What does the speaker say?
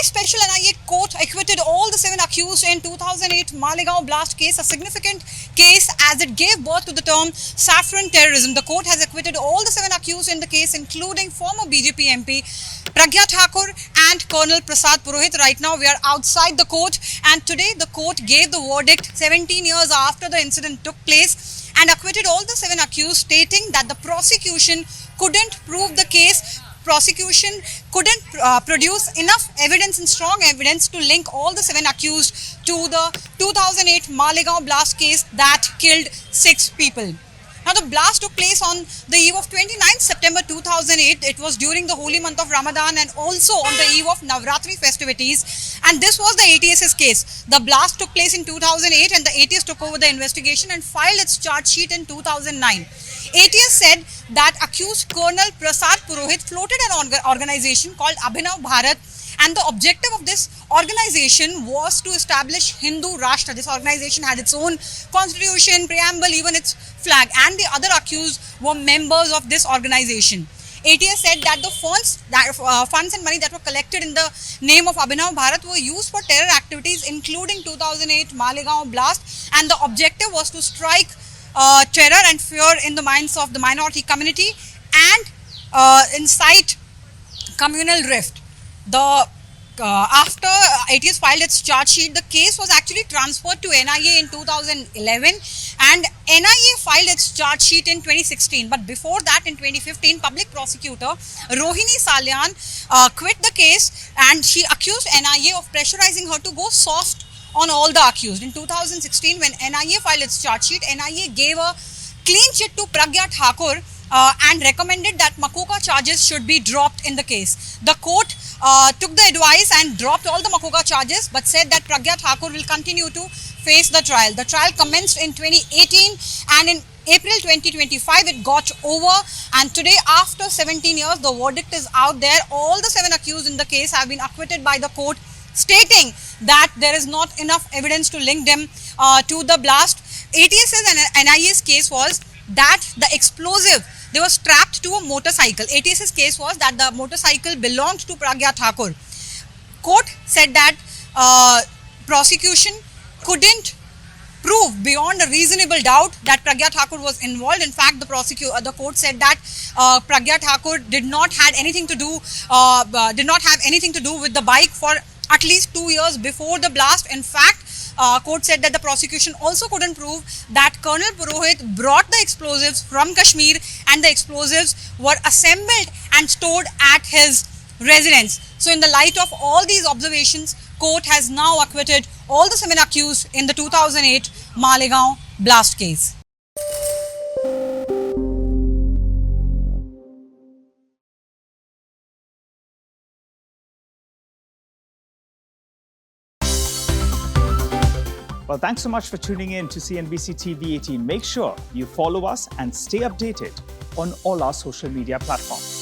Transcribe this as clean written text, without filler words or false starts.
Special NIA court acquitted all the 7 accused in 2008 Malegaon blast case, a significant case as it gave birth to the term saffron terrorism. The court has acquitted all the 7 accused in the case, including former BJP MP Pragya Thakur and Colonel Prasad Purohit. Right now we are outside the court, and today the court gave the verdict 17 years after the incident took place and acquitted all the 7 accused, stating that the prosecution couldn't prove the case. Prosecution couldn't produce enough evidence and strong evidence to link all the 7 accused to the 2008 Malegaon blast case that killed 6 people. Now, the blast took place on the eve of 29th September 2008. It was during the holy month of Ramadan and also on the eve of Navratri festivities. And this was the ATS's case. The blast took place in 2008 and the ATS took over the investigation and filed its charge sheet in 2009. ATS said that accused Colonel Prasad Purohit floated an organization called Abhinav Bharat, and the objective of this organization was to establish Hindu Rashtra. This organization had its own constitution, preamble, even its flag, and the other accused were members of this organization. ATS said that the funds and money that were collected in the name of Abhinav Bharat were used for terror activities, including 2008 Malegaon blast, and the objective was to strike terror and fear in the minds of the minority community and incite communal rift. After ATS filed its charge sheet, the case was actually transferred to NIA in 2011 and NIA filed its charge sheet in 2016. But before that, in 2015, public prosecutor Rohini Salyan quit the case and she accused NIA of pressurizing her to go soft on all the accused. In 2016, when NIA filed its charge sheet, NIA gave a clean chit to Pragya Thakur and recommended that Makoka charges should be dropped in the case. The court took the advice and dropped all the Makoka charges, but said that Pragya Thakur will continue to face the trial. The trial commenced in 2018 and in April 2025 it got over, and today, after 17 years, the verdict is out there. All the 7 accused in the case have been acquitted by the court, stating that there is not enough evidence to link them to the blast. ATS's and NIA's case was that the explosive, they were strapped to a motorcycle. ATS's case was that the motorcycle belonged to Pragya Thakur. Court said that prosecution couldn't prove beyond a reasonable doubt that Pragya Thakur was involved. In fact, the court said that Pragya Thakur did not have anything to do with the bike for at least 2 years before the blast. In fact, court said that the prosecution also couldn't prove that Colonel Purohit brought the explosives from Kashmir and the explosives were assembled and stored at his residence. So in the light of all these observations, court has now acquitted all the 7 accused in the 2008 Malegaon blast case. Well, thanks so much for tuning in to CNBC TV 18. Make sure you follow us and stay updated on all our social media platforms.